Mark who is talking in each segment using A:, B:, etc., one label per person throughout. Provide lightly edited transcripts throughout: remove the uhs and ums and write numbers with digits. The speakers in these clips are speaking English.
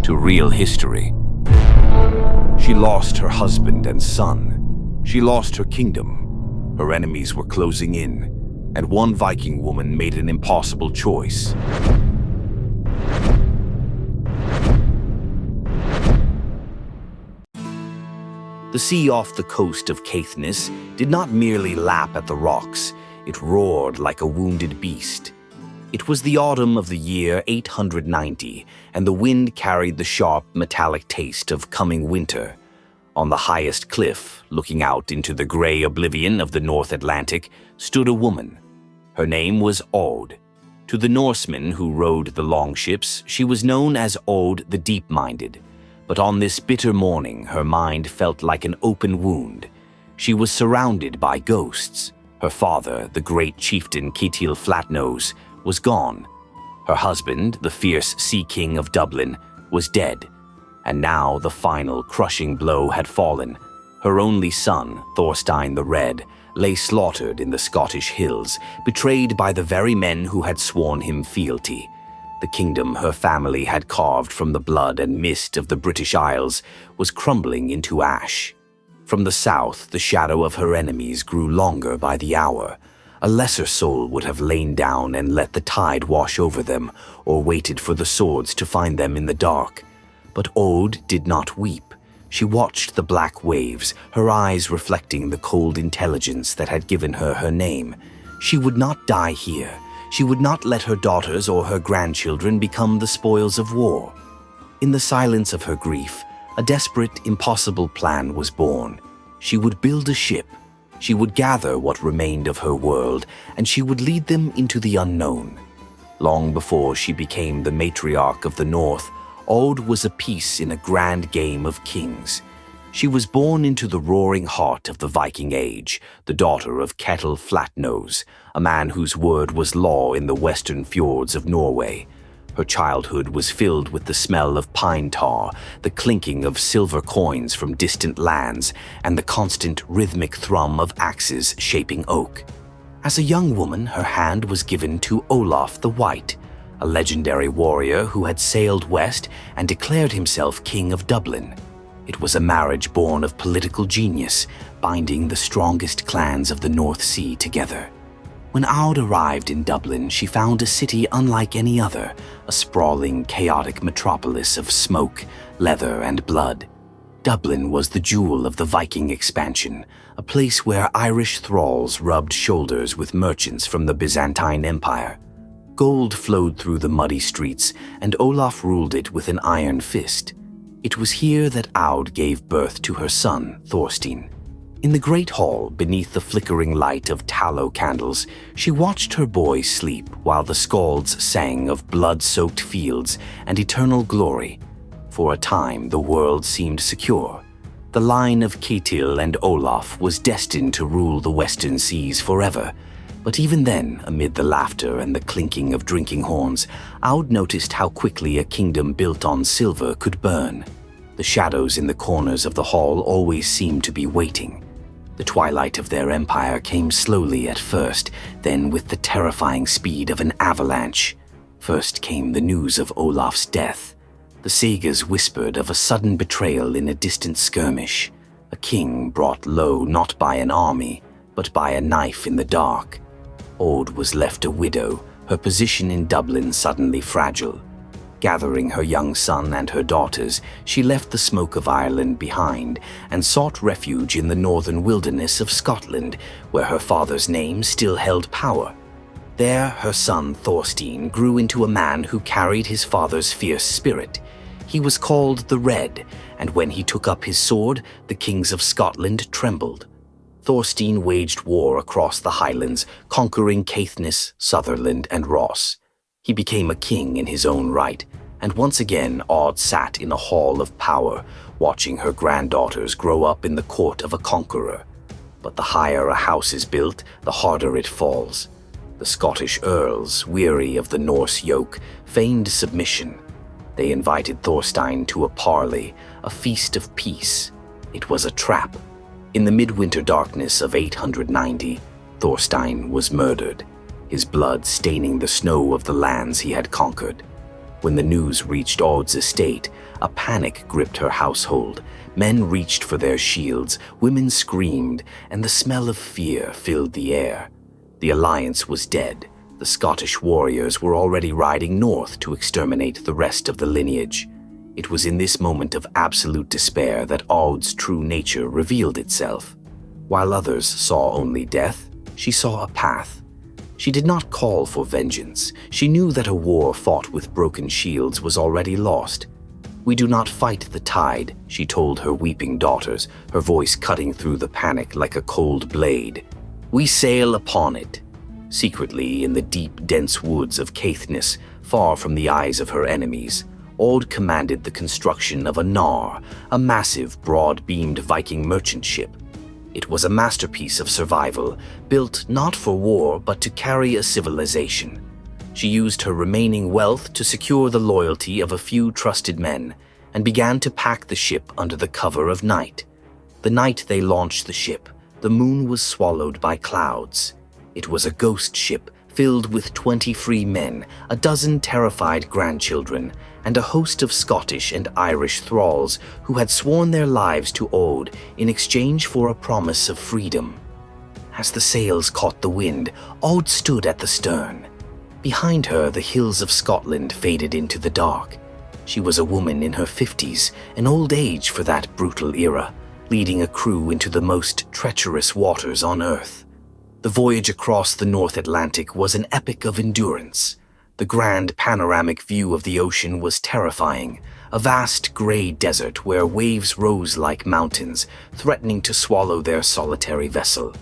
A: to real history. She lost her husband and son. She lost her kingdom. Her enemies were closing in, and one Viking woman made an impossible choice. The sea off the coast of Caithness did not merely lap at the rocks, it roared like a wounded beast. It was the autumn of the year 890, and the wind carried the sharp, metallic taste of coming winter. On the highest cliff, looking out into the gray oblivion of the North Atlantic, stood a woman. Her name was Aud. To the Norsemen who rowed the longships, she was known as Aud the Deep-Minded. But on this bitter morning, her mind felt like an open wound. She was surrounded by ghosts. Her father, the great chieftain Ketil Flatnose, was gone. Her husband, the fierce Sea King of Dublin, was dead. And now the final crushing blow had fallen. Her only son, Thorstein the Red, lay slaughtered in the Scottish hills, betrayed by the very men who had sworn him fealty. The kingdom her family had carved from the blood and mist of the British Isles was crumbling into ash. From the south, the shadow of her enemies grew longer by the hour. A lesser soul would have lain down and let the tide wash over them, or waited for the swords to find them in the dark. But Aud did not weep. She watched the black waves, her eyes reflecting the cold intelligence that had given her her name. She would not die here. She would not let her daughters or her grandchildren become the spoils of war. In the silence of her grief, a desperate, impossible plan was born. She would build a ship. She would gather what remained of her world, and she would lead them into the unknown. Long before she became the matriarch of the North, Aud was a piece in a grand game of kings. She was born into the roaring heart of the Viking Age, the daughter of Ketil Flatnose, a man whose word was law in the western fjords of Norway. Her childhood was filled with the smell of pine tar, the clinking of silver coins from distant lands, and the constant rhythmic thrum of axes shaping oak. As a young woman, her hand was given to Olaf the White, a legendary warrior who had sailed west and declared himself king of Dublin. It was a marriage born of political genius, binding the strongest clans of the North Sea together. When Aud arrived in Dublin, she found a city unlike any other, a sprawling, chaotic metropolis of smoke, leather, and blood. Dublin was the jewel of the Viking expansion, a place where Irish thralls rubbed shoulders with merchants from the Byzantine Empire. Gold flowed through the muddy streets, and Olaf ruled it with an iron fist. It was here that Aud gave birth to her son, Thorstein. In the great hall, beneath the flickering light of tallow candles, she watched her boy sleep while the skalds sang of blood-soaked fields and eternal glory. For a time, the world seemed secure. The line of Ketil and Olaf was destined to rule the western seas forever. But even then, amid the laughter and the clinking of drinking horns, Aud noticed how quickly a kingdom built on silver could burn. The shadows in the corners of the hall always seemed to be waiting. The twilight of their empire came slowly at first, then with the terrifying speed of an avalanche. First came the news of Olaf's death. The Sagas whispered of a sudden betrayal in a distant skirmish. A king brought low not by an army, but by a knife in the dark. Aud was left a widow, her position in Dublin suddenly fragile. Gathering her young son and her daughters, she left the smoke of Ireland behind and sought refuge in the northern wilderness of Scotland, where her father's name still held power. There, her son Thorstein grew into a man who carried his father's fierce spirit. He was called the Red, and when he took up his sword, the kings of Scotland trembled. Thorstein waged war across the Highlands, conquering Caithness, Sutherland, and Ross. He became a king in his own right, and once again Aud sat in a hall of power, watching her granddaughters grow up in the court of a conqueror. But the higher a house is built, the harder it falls. The Scottish earls, weary of the Norse yoke, feigned submission. They invited Thorstein to a parley, a feast of peace. It was a trap. In the midwinter darkness of 890, Thorstein was murdered, his blood staining the snow of the lands he had conquered. When the news reached Aud's estate, a panic gripped her household. Men reached for their shields, women screamed, and the smell of fear filled the air. The alliance was dead. The Scottish warriors were already riding north to exterminate the rest of the lineage. It was in this moment of absolute despair that Aud's true nature revealed itself. While others saw only death, she saw a path. She did not call for vengeance. She knew that a war fought with broken shields was already lost. "We do not fight the tide," she told her weeping daughters, her voice cutting through the panic like a cold blade. "We sail upon it." Secretly, in the deep, dense woods of Caithness, far from the eyes of her enemies, Aud commanded the construction of a gnar, a massive, broad-beamed Viking merchant ship. It was a masterpiece of survival, built not for war but to carry a civilization. She used her remaining wealth to secure the loyalty of a few trusted men and began to pack the ship under the cover of night. The night they launched the ship, the moon was swallowed by clouds. It was a ghost ship filled with 20 free men, a dozen terrified grandchildren, and a host of Scottish and Irish thralls who had sworn their lives to Aud in exchange for a promise of freedom. As the sails caught the wind, Aud stood at the stern. Behind her, the hills of Scotland faded into the dark. She was a woman in her 50s, an old age for that brutal era, leading a crew into the most treacherous waters on Earth. The voyage across the North Atlantic was an epic of endurance. The grand panoramic view of the ocean was terrifying, a vast gray desert where waves rose like mountains, threatening to swallow their solitary vessel.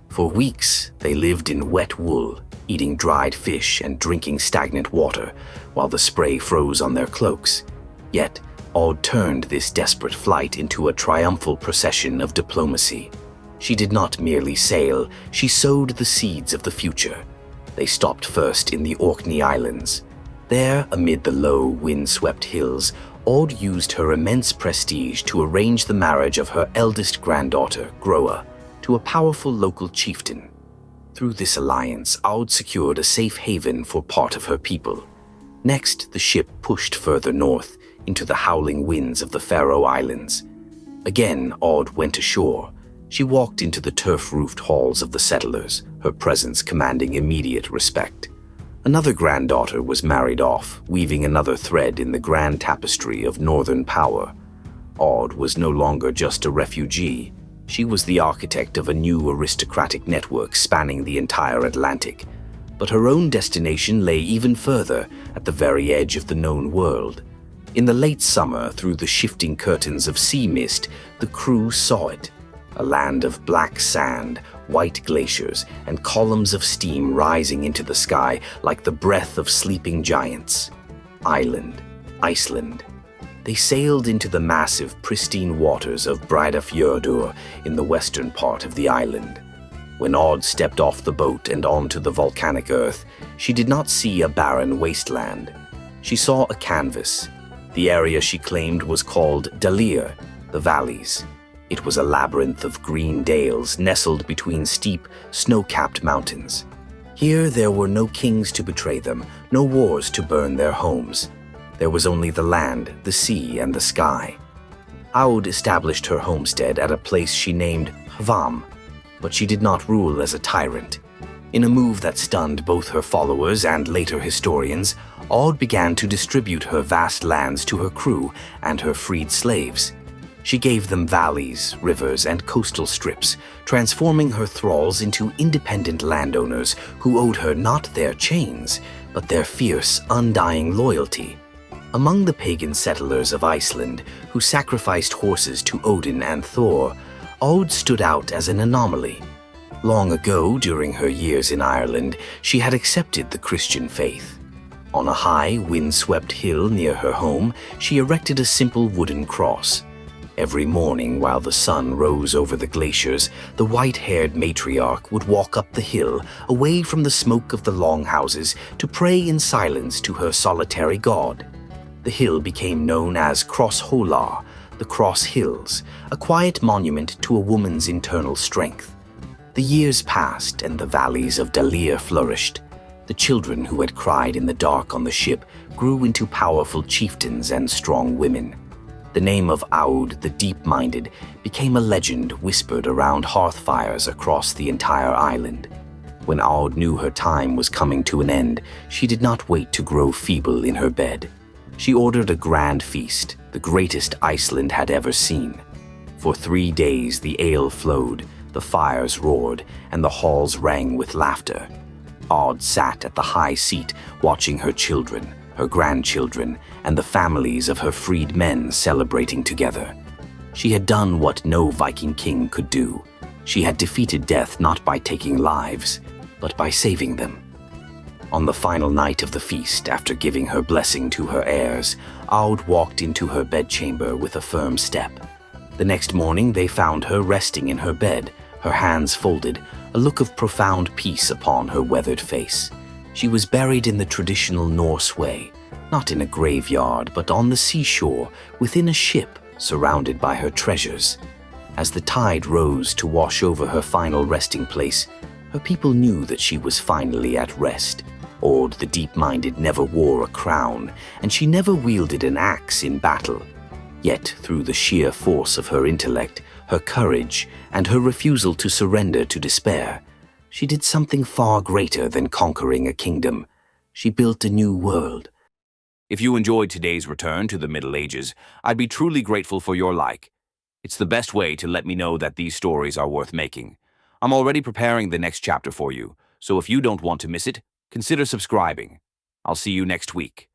A: For weeks, they lived in wet wool, eating dried fish and drinking stagnant water, while the spray froze on their cloaks. Yet, Aud turned this desperate flight into a triumphal procession of diplomacy. She did not merely sail, she sowed the seeds of the future. They stopped first in the Orkney Islands. There, amid the low, wind-swept hills, Aud used her immense prestige to arrange the marriage of her eldest granddaughter, Groa, to a powerful local chieftain. Through this alliance, Aud secured a safe haven for part of her people. Next, the ship pushed further north, into the howling winds of the Faroe Islands. Again, Aud went ashore. She walked into the turf-roofed halls of the settlers, her presence commanding immediate respect. Another granddaughter was married off, weaving another thread in the grand tapestry of northern power. Aud was no longer just a refugee. She was the architect of a new aristocratic network spanning the entire Atlantic. But her own destination lay even further, at the very edge of the known world. In the late summer, through the shifting curtains of sea mist, the crew saw it. A land of black sand, white glaciers, and columns of steam rising into the sky like the breath of sleeping giants. Iceland. They sailed into the massive, pristine waters of Breiðafjörður in the western part of the island. When Aud stepped off the boat and onto the volcanic earth, she did not see a barren wasteland. She saw a canvas. The area she claimed was called Dalir, the valleys. It was a labyrinth of green dales nestled between steep, snow-capped mountains. Here there were no kings to betray them, no wars to burn their homes. There was only the land, the sea, and the sky. Aud established her homestead at a place she named Hvam, but she did not rule as a tyrant. In a move that stunned both her followers and later historians, Aud began to distribute her vast lands to her crew and her freed slaves. She gave them valleys, rivers, and coastal strips, transforming her thralls into independent landowners who owed her not their chains, but their fierce, undying loyalty. Among the pagan settlers of Iceland, who sacrificed horses to Odin and Thor, Aud stood out as an anomaly. Long ago, during her years in Ireland, she had accepted the Christian faith. On a high, wind-swept hill near her home, she erected a simple wooden cross. Every morning, while the sun rose over the glaciers, the white-haired matriarch would walk up the hill, away from the smoke of the longhouses, to pray in silence to her solitary god. The hill became known as Cross Holar, the Cross Hills, a quiet monument to a woman's internal strength. The years passed, and the valleys of Dalir flourished. The children who had cried in the dark on the ship grew into powerful chieftains and strong women. The name of Aud the Deep-Minded became a legend whispered around hearth fires across the entire island. When Aud knew her time was coming to an end, she did not wait to grow feeble in her bed. She ordered a grand feast, the greatest Iceland had ever seen. For 3 days the ale flowed, the fires roared, and the halls rang with laughter. Aud sat at the high seat, watching her children, her grandchildren, and the families of her freed men celebrating together. She had done what no Viking king could do. She had defeated death not by taking lives, but by saving them. On the final night of the feast, after giving her blessing to her heirs, Aud walked into her bedchamber with a firm step. The next morning they found her resting in her bed, her hands folded, a look of profound peace upon her weathered face. She was buried in the traditional Norse way, not in a graveyard, but on the seashore, within a ship, surrounded by her treasures. As the tide rose to wash over her final resting place, her people knew that she was finally at rest. Aud the Deep-Minded never wore a crown, and she never wielded an axe in battle. Yet, through the sheer force of her intellect, her courage, and her refusal to surrender to despair, she did something far greater than conquering a kingdom. She built a new world.
B: If you enjoyed today's return to the Middle Ages, I'd be truly grateful for your like. It's the best way to let me know that these stories are worth making. I'm already preparing the next chapter for you, so if you don't want to miss it, consider subscribing. I'll see you next week.